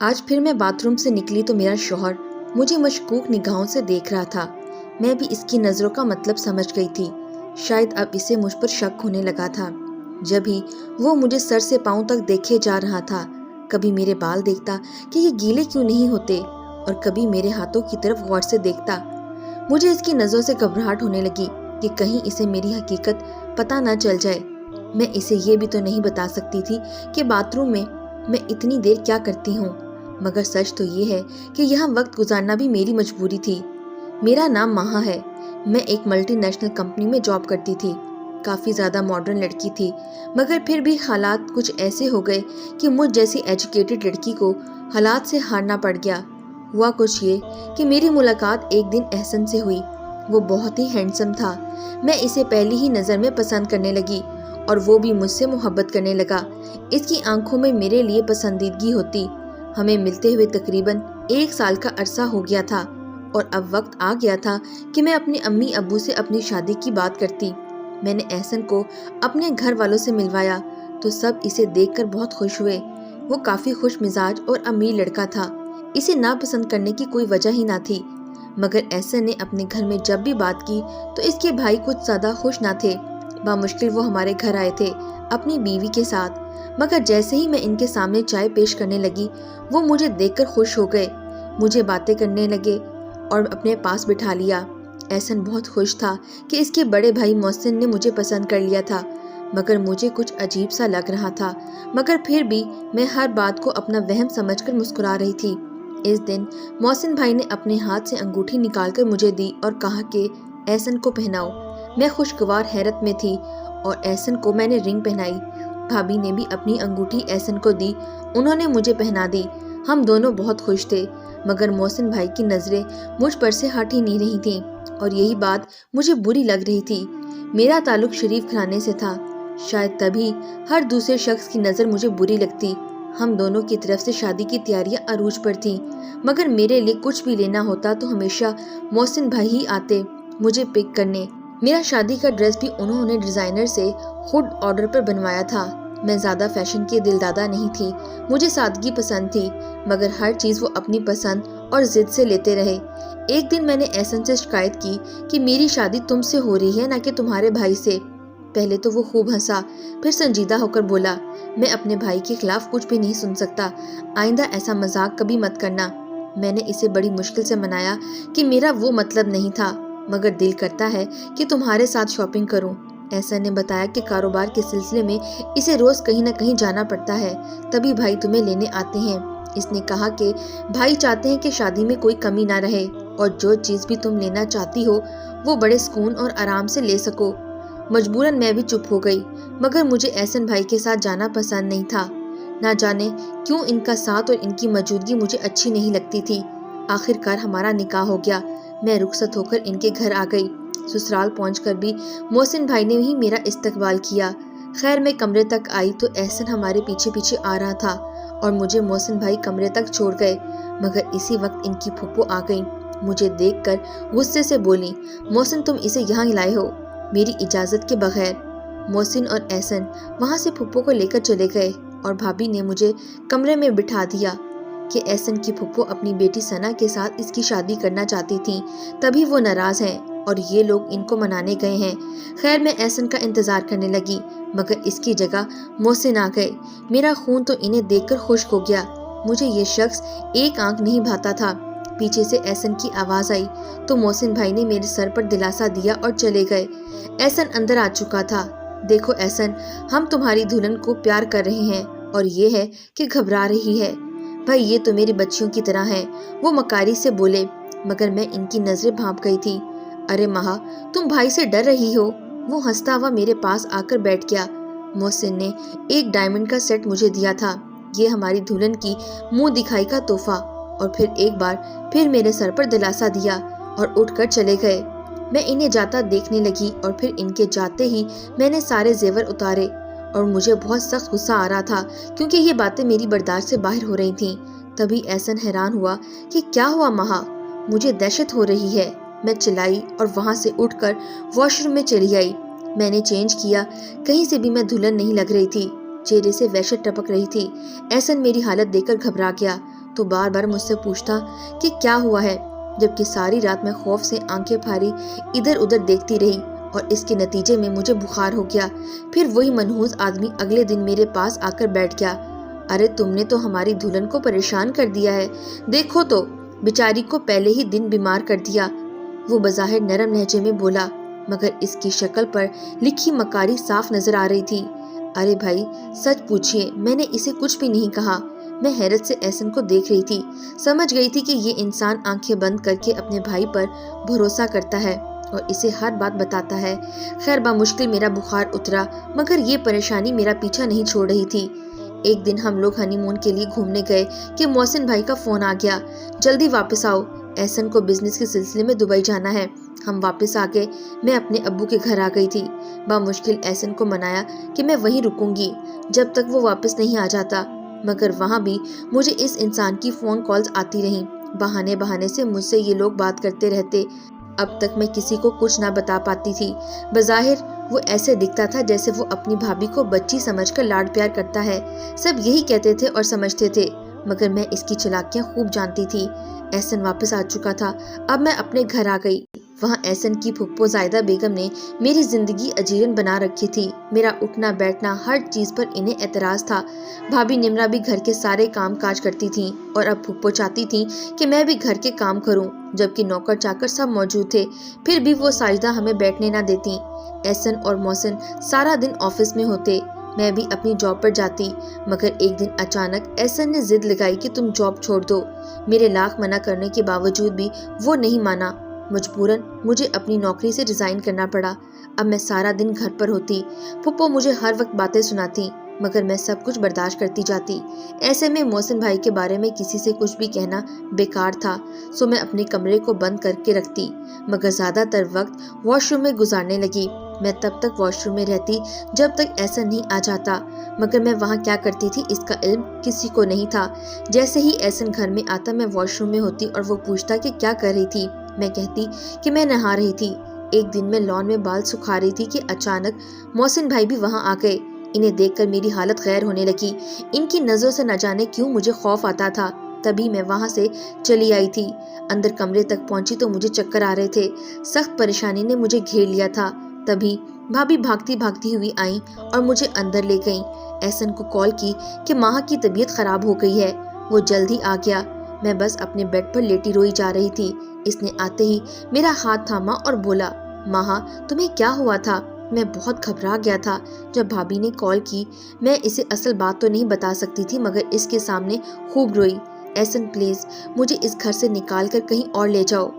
آج پھر میں باتھ روم سے نکلی تو میرا شوہر مجھے مشکوک نگاہوں سے دیکھ رہا تھا۔ میں بھی اس کی نظروں کا مطلب سمجھ گئی تھی۔ شاید اب اسے مجھ پر شک ہونے لگا تھا۔ جب ہی وہ مجھے سر سے پاؤں تک دیکھے جا رہا تھا، کبھی میرے بال دیکھتا کہ یہ گیلے کیوں نہیں ہوتے، اور کبھی میرے ہاتھوں کی طرف غور سے دیکھتا۔ مجھے اس کی نظروں سے گھبراہٹ ہونے لگی کہ کہیں اسے میری حقیقت پتہ نہ چل جائے۔ میں اسے یہ بھی تو نہیں بتا سکتی تھی کہ باتھ روم میں اتنی دیر کیا کرتی ہوں، مگر سچ تو یہ ہے کہ یہاں وقت گزارنا بھی میری مجبوری تھی۔ میرا نام مہا ہے۔ میں ایک ملٹی نیشنل کمپنی میں جاب کرتی تھی۔ کافی زیادہ ماڈرن لڑکی تھی، مگر پھر بھی حالات کچھ ایسے ہو گئے کہ مجھ جیسی ایجوکیٹڈ لڑکی کو حالات سے ہارنا پڑ گیا۔ ہوا کچھ یہ کہ میری ملاقات ایک دن احسن سے ہوئی۔ وہ بہت ہی ہینڈسم تھا۔ میں اسے پہلی ہی نظر میں پسند کرنے لگی اور وہ بھی مجھ سے محبت کرنے لگا۔ اس کی آنکھوں میں میرے لیے پسندیدگی ہوتی۔ ہمیں ملتے ہوئے تقریباً 1 سال کا عرصہ ہو گیا تھا، اور اب وقت آ گیا تھا کہ میں اپنے امی ابو سے اپنی شادی کی بات کرتی۔ میں نے احسن کو اپنے گھر والوں سے ملوایا تو سب اسے دیکھ کر بہت خوش ہوئے۔ وہ کافی خوش مزاج اور امیر لڑکا تھا۔ اسے ناپسند کرنے کی کوئی وجہ ہی نہ تھی، مگر احسن نے اپنے گھر میں جب بھی بات کی تو اس کے بھائی کچھ زیادہ خوش نہ تھے۔ بامشکل وہ ہمارے گھر آئے تھے اپنی بیوی کے ساتھ، مگر جیسے ہی میں ان کے سامنے چائے پیش کرنے لگی، وہ مجھے دیکھ کر خوش ہو گئے، مجھے باتیں کرنے لگے اور اپنے پاس بٹھا لیا۔ احسن بہت خوش تھا کہ اس کے بڑے بھائی محسن نے مجھے پسند کر لیا تھا، مگر مجھے کچھ عجیب سا لگ رہا تھا، مگر پھر بھی میں ہر بات کو اپنا وہم سمجھ کر مسکرا رہی تھی۔ اس دن محسن بھائی نے اپنے ہاتھ سے انگوٹھی نکال کر مجھے دی اور کہا کہ احسن کو پہناؤ۔ میں خوشگوار حیرت میں تھی اور احسن کو میں نے رنگ پہنائی۔ بھابھی نے بھی اپنی انگوٹھی احسن کو دی، انہوں نے مجھے پہنا دی۔ ہم دونوں بہت خوش تھے، مگر محسن بھائی کی نظریں مجھ پر سے ہٹ ہی نہیں رہی تھیں، اور یہی بات مجھے بری لگ رہی تھی۔ میرا تعلق شریف گھرانے سے تھا، شاید تبھی ہر دوسرے شخص کی نظر مجھے بری لگتی۔ ہم دونوں کی طرف سے شادی کی تیاریاں عروج پر تھیں، مگر میرے لیے کچھ بھی لینا ہوتا تو ہمیشہ محسن بھائی ہی آتے مجھے پک کرنے۔ میرا شادی کا ڈریس بھی انہوں نے ڈیزائنر سے خود آرڈر پر بنوایا تھا۔ میں زیادہ فیشن کی دلدادہ نہیں تھی، مجھے سادگی پسند تھی، مگر ہر چیز وہ اپنی پسند اور ضد سے لیتے رہے۔ ایک دن میں نے احسن سے شکایت کی کہ میری شادی تم سے ہو رہی ہے نہ کہ تمہارے بھائی سے۔ پہلے تو وہ خوب ہنسا، پھر سنجیدہ ہو کر بولا، میں اپنے بھائی کے خلاف کچھ بھی نہیں سن سکتا، آئندہ ایسا مذاق کبھی مت کرنا۔ میں نے اسے بڑی مشکل سے منایا کہ میرا وہ مطلب نہیں تھا، مگر دل کرتا ہے کہ تمہارے ساتھ شاپنگ کروں۔ احسن نے بتایا کہ کاروبار کے سلسلے میں اسے روز کہیں نہ کہیں جانا پڑتا ہے، تبھی بھائی تمہیں لینے آتے ہیں۔ اس نے کہا کہ بھائی چاہتے ہیں کہ شادی میں کوئی کمی نہ رہے، اور جو چیز بھی تم لینا چاہتی ہو وہ بڑے سکون اور آرام سے لے سکو۔ مجبوراً میں بھی چپ ہو گئی، مگر مجھے احسن بھائی کے ساتھ جانا پسند نہیں تھا۔ نہ جانے کیوں ان کا ساتھ اور ان کی موجودگی مجھے اچھی نہیں لگتی تھی۔ آخر کار ہمارا نکاح ہو گیا۔ میں رخصت ہو کر ان کے گھر آ گئی۔ سسرال پہنچ کر بھی محسن بھائی نے ہی میرا استقبال کیا۔ خیر میں کمرے تک آئی تو احسن ہمارے پیچھے پیچھے آ رہا تھا اور مجھے محسن بھائی کمرے تک چھوڑ گئے، مگر اسی وقت ان کی پھپھو آ گئیں۔ مجھے دیکھ کر غصے سے بولی، محسن تم اسے یہاں لائے ہو میری اجازت کے بغیر؟ محسن اور احسن وہاں سے پھپھو کو لے کر چلے گئے اور بھابھی نے مجھے کمرے میں بٹھا دیا کہ احسن کی پھپھو اپنی بیٹی ثنا کے ساتھ اس کی شادی کرنا چاہتی تھیں، تبھی وہ ناراض ہیں اور یہ لوگ ان کو منانے گئے ہیں۔ خیر میں احسن کا انتظار کرنے لگی، مگر اس کی جگہ محسن آ گئے۔ میرا خون تو انہیں دیکھ کر خشک ہو گیا۔ مجھے یہ شخص ایک آنکھ نہیں بھاتا تھا۔ پیچھے سے احسن کی آواز آئی تو محسن بھائی نے میرے سر پر دلاسا دیا اور چلے گئے۔ احسن اندر آ چکا تھا۔ دیکھو احسن، ہم تمہاری دلہن کو پیار کر رہے ہیں اور یہ ہے کہ گھبرا رہی ہے۔ بھائی یہ تو میری بچیوں کی طرح ہیں، وہ مکاری سے بولے، مگر میں ان کی نظریں بھانپ گئی تھی۔ ارے مہا، تم بھائی سے ڈر رہی ہو؟ وہ ہنستا ہوا میرے پاس آ کر بیٹھ گیا۔ محسن نے ایک ڈائمنڈ کا سیٹ مجھے دیا تھا، یہ ہماری دلہن کی منہ دکھائی کا تحفہ، اور پھر ایک بار پھر میرے سر پر دلاسا دیا اور اٹھ کر چلے گئے۔ میں انہیں جاتا دیکھنے لگی اور پھر ان کے جاتے ہی میں نے سارے زیور اتارے، اور مجھے بہت سخت غصہ آ رہا تھا کیونکہ یہ باتیں میری برداشت سے باہر ہو رہی تھیں۔ تبھی احسن حیران ہوا کہ کیا ہوا مہا، مجھے دہشت ہو رہی ہے۔ میں چلائی اور وہاں سے اٹھ کر واش روم میں چلی آئی۔ میں نے چینج کیا، کہیں سے بھی میں دلہن نہیں لگ رہی تھی، چہرے سے وحشت ٹپک رہی تھی۔ احسن میری حالت دیکھ کر گھبرا گیا، تو بار بار مجھ سے پوچھتا کہ کیا ہوا ہے، جبکہ ساری رات میں خوف سے آنکھیں پھاڑی ادھر ادھر دیکھتی رہی اور اس کے نتیجے میں مجھے بخار ہو گیا۔ پھر وہی منحوس آدمی اگلے دن میرے پاس آ کر بیٹھ گیا۔ ارے تم نے تو ہماری دلہن کو پریشان کر دیا ہے، دیکھو تو بیچاری کو پہلے ہی دن بیمار کر دیا، وہ بظاہر نرم لہجے میں بولا، مگر اس کی شکل پر لکھی مکاری صاف نظر آ رہی تھی۔ ارے بھائی سچ پوچھئے، میں نے اسے کچھ بھی نہیں کہا۔ میں حیرت سے احسن کو دیکھ رہی تھی، سمجھ گئی تھی کہ یہ انسان آنکھیں بند کر کے اپنے بھائی پر بھروسہ کرتا ہے اور اسے ہر بات بتاتا ہے۔ خیر بامشکل میرا بخار اترا، مگر یہ پریشانی میرا پیچھا نہیں چھوڑ رہی تھی۔ ایک دن ہم لوگ ہنی مون کے لیے گھومنے گئے کہ محسن بھائی کا فون آ گیا، جلدی واپس آؤ، احسن کو بزنس کے سلسلے میں دبئی جانا ہے۔ ہم واپس آ گئے، میں اپنے ابو کے گھر آ گئی تھی۔ بامشکل احسن کو منایا کہ میں وہیں رکوں گی جب تک وہ واپس نہیں آ جاتا، مگر وہاں بھی مجھے اس انسان کی فون کالز آتی رہیں۔ بہانے بہانے سے مجھ سے یہ لوگ بات کرتے رہتے۔ اب تک میں کسی کو کچھ نہ بتا پاتی تھی۔ بظاہر وہ ایسے دکھتا تھا جیسے وہ اپنی بھابھی کو بچی سمجھ کر لاڈ پیار کرتا ہے۔ سب یہی کہتے تھے اور سمجھتے تھے، مگر میں اس کی چالاکیاں خوب جانتی تھی۔ احسن واپس آ چکا تھا، اب میں اپنے گھر آ گئی۔ وہاں احسن کی پھپھو زائدہ بیگم نے میری زندگی اجیرن بنا رکھی تھی۔ میرا اٹھنا بیٹھنا ہر چیز پر انہیں اعتراض تھا۔ بھابھی نمرا بھی گھر کے سارے کام کاج کرتی تھیں اور اب پھپھو چاہتی تھیں کہ میں بھی گھر کے کام کروں، جبکہ نوکر چاکر سب موجود تھے، پھر بھی وہ ساجدہ ہمیں بیٹھنے نہ دیتی۔ احسن اور محسن سارا دن آفس میں ہوتے، میں بھی اپنی جاب پر جاتی، مگر ایک دن اچانک احسن نے ضد لگائی کہ تم جاب چھوڑ دو۔ میرے لاکھ منع کرنے کے باوجود بھی وہ نہیں مانا۔ مجبوراً مجھے اپنی نوکری سے ریزائن کرنا پڑا۔ اب میں سارا دن گھر پر ہوتی، پھپھو مجھے ہر وقت باتیں سناتی، مگر میں سب کچھ برداشت کرتی جاتی۔ ایسے میں محسن بھائی کے بارے میں کسی سے کچھ بھی کہنا بیکار تھا، سو میں اپنے کمرے کو بند کر کے رکھتی، مگر زیادہ تر وقت واش روم میں گزارنے لگی۔ میں تب تک واش روم میں رہتی جب تک ایسا نہیں آ جاتا، مگر میں وہاں کیا کرتی تھی اس کا علم کسی کو نہیں تھا۔ جیسے ہی احسن گھر میں آتا میں واش روم میں ہوتی اور وہ پوچھتا کہ کیا کر رہی تھی، میں کہتی کہ میں نہا رہی تھی۔ ایک دن میں لان میں بال سکھا رہی تھی کہ اچانک محسن بھائی بھی وہاں آ گئے۔ انہیں دیکھ کر میری حالت غیر ہونے لگی، ان کی نظروں سے نہ جانے کیوں مجھے خوف آتا تھا۔ تبھی میں وہاں سے چلی آئی تھی۔ اندر کمرے تک پہنچی تو مجھے چکر آ رہے تھے، سخت پریشانی نے مجھے گھیر لیا تھا۔ تبھی بھابھی بھاگتی بھاگتی ہوئی آئیں اور مجھے اندر لے گئیں۔ احسن کو کال کی کہ ماہا کی طبیعت خراب ہو گئی ہے، وہ جلد ہی آ گیا۔ میں بس اپنے بیڈ پر لیٹی روئی جا رہی تھی، اس نے آتے ہی میرا ہاتھ تھاما اور بولا، ماہا تمہیں کیا ہوا تھا؟ میں بہت گھبرا گیا تھا جب بھابھی نے کال کی۔ میں اسے اصل بات تو نہیں بتا سکتی تھی، مگر اس کے سامنے خوب روئی۔ احسن پلیز مجھے اس گھر سے نکال کر کہیں اور لے جاؤ۔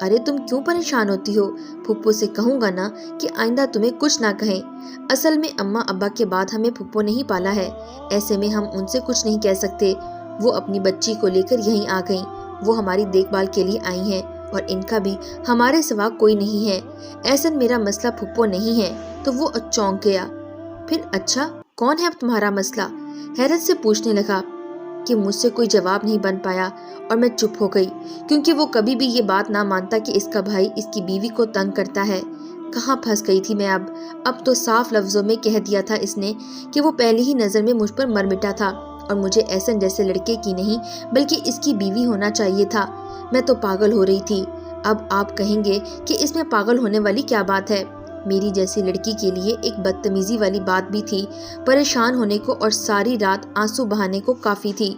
ارے تم کیوں پریشان ہوتی ہو؟ پھپھو سے کہوں گا نا کہ آئندہ تمہیں کچھ نہ کہیں۔ اصل میں اماں ابا کے بعد ہمیں پھپھو نہیں پالا ہے، ایسے میں ہم ان سے کچھ نہیں کہہ سکتے۔ وہ اپنی بچی کو لے کر یہیں آ گئیں، وہ ہماری دیکھ بھال کے لیے آئی ہیں اور ان کا بھی ہمارے سوا کوئی نہیں ہے۔ احسن میرا مسئلہ پھپھو نہیں ہے تو وہ چونک گیا۔ پھر اچھا کون ہے اب تمہارا مسئلہ؟ حیرت سے پوچھنے لگا کہ مجھ سے کوئی جواب نہیں بن پایا اور میں چپ ہو گئی، کیونکہ وہ کبھی بھی یہ بات نہ مانتا کہ اس کا بھائی اس کی بیوی کو تنگ کرتا ہے۔ کہاں پھنس گئی تھی میں اب تو صاف لفظوں میں کہہ دیا تھا اس نے کہ وہ پہلی ہی نظر میں مجھ پر مر مٹا تھا اور مجھے احسن جیسے لڑکے کی نہیں بلکہ اس کی بیوی ہونا چاہیے تھا۔ میں تو پاگل ہو رہی تھی۔ اب آپ کہیں گے کہ اس میں پاگل ہونے والی کیا بات ہے؟ میری جیسی لڑکی کے لیے ایک بدتمیزی والی بات بھی تھی، پریشان ہونے کو اور ساری رات آنسو بہانے کو کافی تھی۔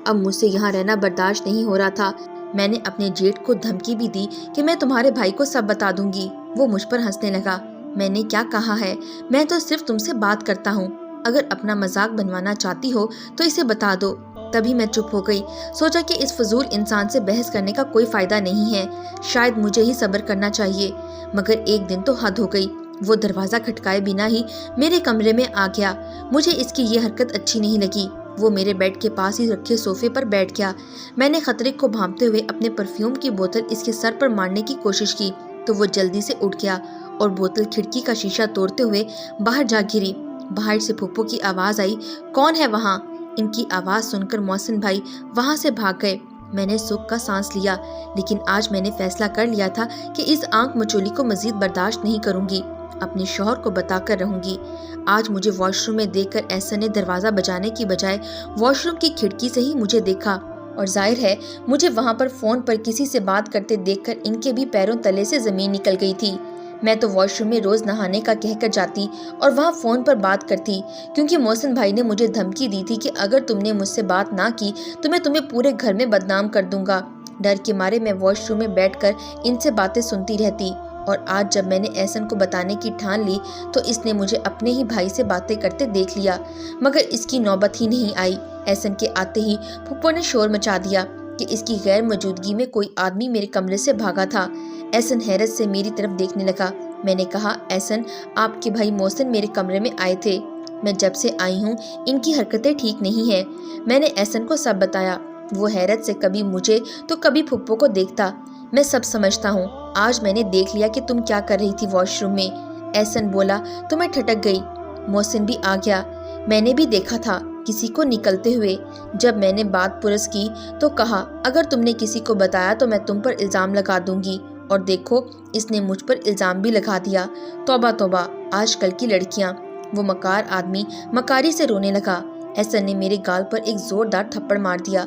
اب مجھ سے یہاں رہنا برداشت نہیں ہو رہا تھا۔ میں نے اپنے جیٹ کو دھمکی بھی دی کہ میں تمہارے بھائی کو سب بتا دوں گی۔ وہ مجھ پر ہنسنے لگا۔ میں نے کیا کہا ہے؟ میں تو صرف تم سے بات کرتا ہوں، اگر اپنا مذاق بنوانا چاہتی ہو تو اسے بتا دو۔ تبھی میں چپ ہو گئی، سوچا کہ اس فضول انسان سے بحث کرنے کا کوئی فائدہ نہیں ہے، شاید مجھے ہی صبر کرنا چاہیے۔ مگر ایک دن تو حد ہو گئی، وہ دروازہ کھٹکائے بنا ہی میرے کمرے میں آ گیا۔ مجھے اس کی یہ حرکت اچھی نہیں لگی۔ وہ میرے بیڈ کے پاس ہی رکھے صوفے پر بیٹھ گیا۔ میں نے خطرے کو بھانپتے ہوئے اپنے پرفیوم کی بوتل اس کے سر پر مارنے کی کوشش کی تو وہ جلدی سے اٹھ گیا اور بوتل کھڑکی کا شیشہ توڑتے ہوئے باہر جا گری۔ باہر سے پھپھو کی آواز آئی، کون ہے وہاں؟ ان کی آواز سن کر محسن بھائی وہاں سے بھاگ گئے۔ میں نے سکھ کا سانس لیا، لیکن آج میں نے فیصلہ کر لیا تھا کہ اس آنکھ مچولی کو مزید برداشت نہیں کروں گی، اپنے شوہر کو بتا کر رہوں گی۔ آج مجھے واش روم میں دیکھ کر احسن نے دروازہ بجانے کی بجائے واش روم کی کھڑکی سے ہی مجھے دیکھا۔ اور ظاہر ہے مجھے وہاں پر فون پر کسی سے بات کرتے دیکھ کر ان کے بھی پیروں تلے سے زمین نکل گئی تھی۔ میں تو واش روم میں روز نہانے کا کہہ کر جاتی اور وہاں فون پر بات کرتی، کیونکہ محسن بھائی نے مجھے دھمکی دی تھی کہ اگر تم نے مجھ سے بات نہ کی تو میں تمہیں پورے گھر میں بدنام کر دوں گا۔ ڈر کے مارے میں واش روم میں بیٹھ کر ان سے باتیں سنتی رہتی، اور آج جب میں نے احسن کو بتانے کی ٹھان لی تو اس نے مجھے اپنے ہی بھائی سے باتیں کرتے دیکھ لیا، مگر اس کی نوبت ہی نہیں آئی۔ احسن کے آتے ہی پھپھو نے شور مچا دیا کہ اس کی غیر موجودگی میں کوئی آدمی میرے کمرے سے بھاگا تھا۔ احسن حیرت سے میری طرف دیکھنے لگا۔ میں نے کہا، احسن، آپ کے بھائی محسن میرے کمرے میں آئے تھے۔ میں جب سے آئی ہوں ان کی حرکتیں ٹھیک نہیں ہیں۔ میں نے احسن کو سب بتایا۔ وہ حیرت سے کبھی مجھے تو کبھی پھپھو کو دیکھتا۔ میں سب سمجھتا ہوں، آج میں نے دیکھ لیا کہ تم کیا کر رہی تھی واش روم میں۔ احسن بولا تو میں ٹھٹک گئی۔ محسن بھی آ گیا۔ میں نے بھی دیکھا تھا کسی کو نکلتے ہوئے۔ جب میں نے بات پرس کی تو کہا، اگر تم نے کسی کو بتایا تو میں تم پر الزام لگا دوں گی، اور دیکھو اس نے مجھ پر الزام بھی لگا دیا۔ توبہ توبہ، آج کل کی لڑکیاں۔ وہ مکار آدمی مکاری سے رونے لگا۔ احسن نے میرے گال پر ایک زوردار تھپڑ مار دیا۔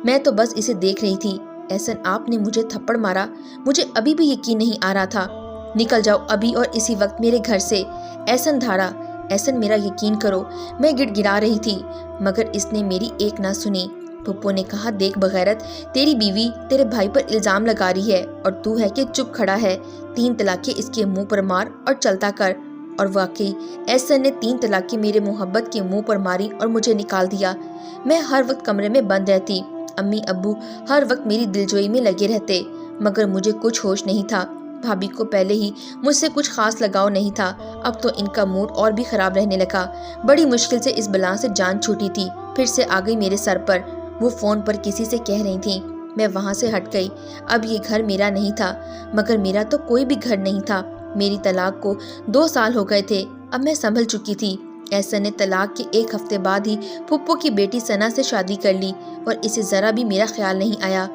میں تو بس اسے دیکھ رہی تھی۔ احسن، آپ نے مجھے تھپڑ مارا؟ مجھے ابھی بھی یقین نہیں آ رہا تھا۔ نکل جاؤ ابھی اور اسی وقت میرے گھر سے، احسن دھاڑا۔ احسن، میرا یقین کرو، میں گڑ گڑا رہی تھی، مگر اس نے میری ایک نہ سنی۔ پھپھو نے کہا، دیکھ بغیرت، تیری بیوی تیرے بھائی پر الزام لگا رہی ہے اور تو ہے کہ چپ کھڑا ہے۔ 3 طلاقیں اس کے منہ پر مار اور چلتا کر۔ اور واقعی احسن نے 3 طلاقیں میرے محبت کے منہ پر ماری اور مجھے نکال دیا۔ میں ہر وقت کمرے میں بند رہتی، امی ابو ہر وقت میری دلجوئی میں لگے رہتے، مگر مجھے کچھ ہوش نہیں تھا۔ بھابھی کو پہلے ہی مجھ سے کچھ خاص لگاؤ نہیں تھا، اب تو ان کا موڈ اور بھی خراب رہنے لگا۔ بڑی مشکل سے اس بلا سے جان چھوٹی تھی، پھر سے آ گئی میرے سر پر۔ وہ فون پر کسی سے کہہ رہی تھیں۔ میں وہاں سے ہٹ گئی۔ اب یہ گھر میرا نہیں تھا، مگر میرا تو کوئی بھی گھر نہیں تھا۔ میری طلاق کو 2 سال ہو گئے تھے، اب میں سنبھل چکی تھی۔ احسن نے طلاق کے 1 ہفتے بعد ہی پھپھو کی بیٹی ثنا سے شادی کر لی، اور اسے ذرا بھی میرا خیال نہیں آیا۔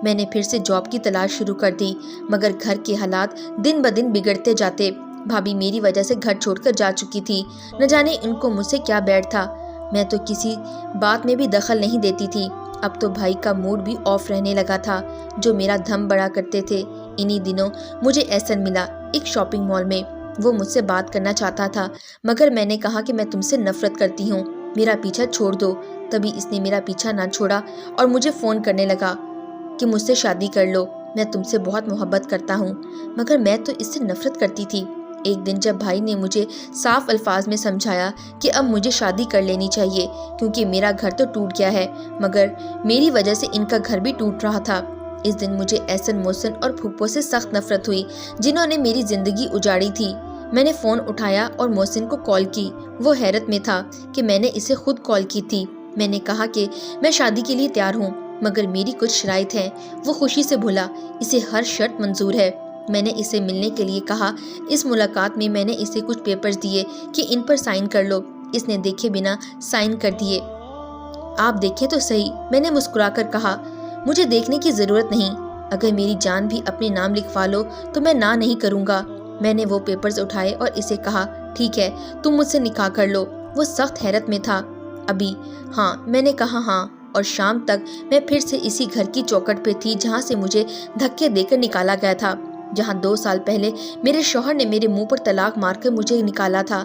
میں نے پھر سے جاب کی تلاش شروع کر دی، مگر گھر کے حالات دن بدن بگڑتے جاتے۔ بھابھی میری وجہ سے گھر چھوڑ کر جا چکی تھی، نہ جانے ان کو مجھ سے کیا بیٹھ تھا۔ میں تو کسی بات میں بھی دخل نہیں دیتی تھی۔ اب تو بھائی کا موڈ بھی آف رہنے لگا تھا، جو میرا دھم بڑا کرتے تھے۔ انہی دنوں مجھے احسن ملا ایک شاپنگ مال میں۔ وہ مجھ سے بات کرنا چاہتا تھا، مگر میں نے کہا کہ میں تم سے نفرت کرتی ہوں، میرا پیچھا چھوڑ دو۔ تبھی اس نے میرا پیچھا نہ چھوڑا اور مجھے فون کرنے لگا کہ مجھ سے شادی کر لو، میں تم سے بہت محبت کرتا ہوں، مگر میں تو اس سے نفرت کرتی تھی۔ ایک دن جب بھائی نے مجھے صاف الفاظ میں سمجھایا کہ اب مجھے شادی کر لینی چاہیے، کیونکہ میرا گھر تو ٹوٹ گیا ہے، مگر میری وجہ سے ان کا گھر بھی ٹوٹ رہا تھا۔ اس دن مجھے احسن، محسن اور پھپھو سے سخت نفرت ہوئی، جنہوں نے میری زندگی اجاڑی تھی۔ میں نے فون اٹھایا اور محسن کو کال کی۔ وہ حیرت میں تھا کہ میں نے اسے خود کال کی تھی۔ میں نے کہا کہ میں شادی کے لیے تیار ہوں، مگر میری کچھ شرائط ہیں۔ وہ خوشی سے بولا، اسے ہر شرط منظور ہے۔ میں نے اسے ملنے کے لیے کہا۔ اس ملاقات میں میں نے اسے کچھ پیپرز دیے کہ ان پر سائن کر لو۔ اس نے دیکھے بنا سائن کر دیے۔ آپ دیکھیں تو صحیح، میں نے مسکرا کر کہا۔ مجھے دیکھنے کی ضرورت نہیں، اگر میری جان بھی اپنے نام لکھوا لو تو میں نہ نہیں کروں گا۔ میں نے وہ پیپرز اٹھائے اور اسے کہا، ٹھیک ہے، تم مجھ سے نکاح کر لو۔ وہ سخت حیرت میں تھا۔ ابھی؟ ہاں، میں نے کہا ہاں، اور شام تک میں پھر سے اسی گھر کی چوکھٹ پہ تھی جہاں سے مجھے دھکے دے کر نکالا گیا تھا، جہاں 2 سال پہلے میرے شوہر نے میرے منہ پر طلاق مار کر مجھے نکالا تھا۔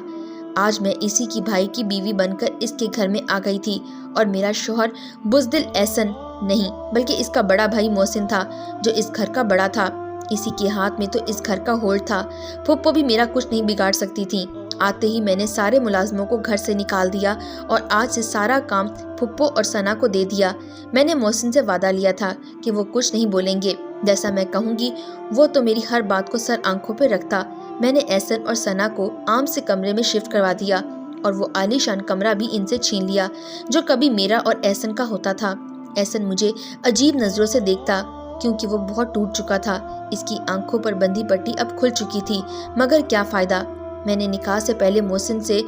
آج میں اسی کی بھائی کی بیوی بن کر اس کے گھر میں آ گئی تھی، اور میرا شوہر بزدل احسن نہیں بلکہ اس کا بڑا بھائی محسن تھا، جو اس گھر کا بڑا تھا۔ اسی کے ہاتھ میں تو اس گھر کا ہولڈ تھا۔ پھپھو بھی میرا کچھ نہیں بگاڑ سکتی تھی۔ آتے ہی میں نے سارے ملازموں کو گھر سے نکال دیا اور آج سے سارا کام پھپھو اور ثنا کو دے دیا۔ میں نے محسن سے وعدہ لیا تھا کہ وہ کچھ نہیں بولیں گے، جیسا میں کہوں گی۔ وہ تو میری ہر بات کو سر آنکھوں پہ رکھتا۔ میں نے احسن اور ثنا کو عام سے کمرے میں شفٹ کروا دیا، اور وہ عالی شان کمرہ بھی ان سے چھین لیا جو کبھی میرا اور احسن کا ہوتا تھا۔ احسن مجھے عجیب نظروں سے دیکھتا، کیونکہ وہ بہت ٹوٹ چکا تھا۔ اس کی آنکھوں پر بندھی پٹی اب کھل چکی تھی، مگر کیا فائدہ۔ میں نے نکاح سے پہلے محسن سے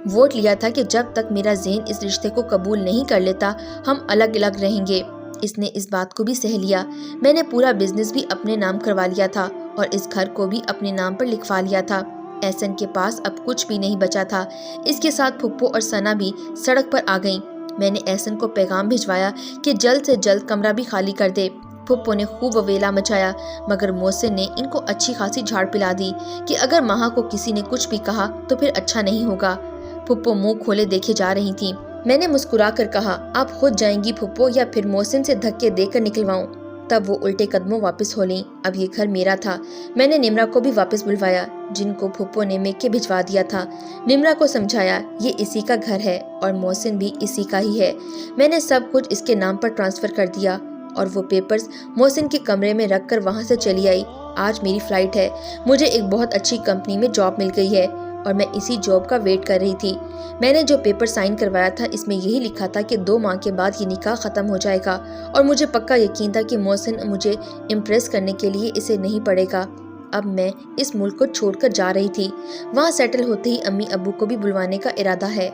ووٹ لیا تھا کہ جب تک میرا ذہن اس رشتے کو قبول نہیں کر لیتا، ہم الگ الگ رہیں گے۔ اس نے اس بات کو بھی سہ لیا۔ میں نے پورا بزنس بھی اپنے نام کروا لیا تھا، اور اس گھر کو بھی اپنے نام پر لکھوا لیا تھا۔ احسن کے پاس اب کچھ بھی نہیں بچا تھا۔ اس کے ساتھ پھپھو اور ثنا بھی سڑک پر آ گئیں۔ میں نے احسن کو پیغام بھجوایا کہ جلد سے جلد کمرہ بھی خالی کر دے۔ پھپھو نے خوب وویلا مچایا، مگر محسن نے ان کو اچھی خاصی جھاڑ پلا دی کہ اگر مہا کو کسی نے کچھ بھی کہا تو پھر اچھا نہیں ہوگا۔ پھپھو منہ کھولے دیکھے جا رہی تھیں۔ میں نے مسکرا کر کہا، آپ خود جائیں گی پھپھو یا پھر محسن سے دھکے دے کر نکلواؤں؟ تب وہ الٹے قدموں واپس ہو لیں۔ اب یہ گھر میرا تھا۔ میں نے نمرا کو بھی واپس بلوایا، جن کو پھپھو نے میکے بھجوا دیا تھا۔ نمرا کو سمجھایا یہ اسی کا گھر ہے اور محسن بھی اسی کا ہی ہے۔ میں نے سب کچھ اس کے نام پر ٹرانسفر کر دیا اور وہ پیپرز محسن کے کمرے میں رکھ کر وہاں سے چلی آئی۔ آج میری فلائٹ ہے، مجھے ایک بہت اچھی کمپنی میں جاب مل گئی ہے اور میں اسی جاب کا ویٹ کر رہی تھی۔ میں نے جو پیپر سائن کروایا تھا اس میں یہی لکھا تھا کہ 2 ماہ کے بعد یہ نکاح ختم ہو جائے گا، اور مجھے پکا یقین تھا کہ محسن مجھے امپریس کرنے کے لیے اسے نہیں پڑے گا۔ اب میں اس ملک کو چھوڑ کر جا رہی تھی۔ وہاں سیٹل ہوتے ہی امی ابو کو بھی بلوانے کا ارادہ ہے۔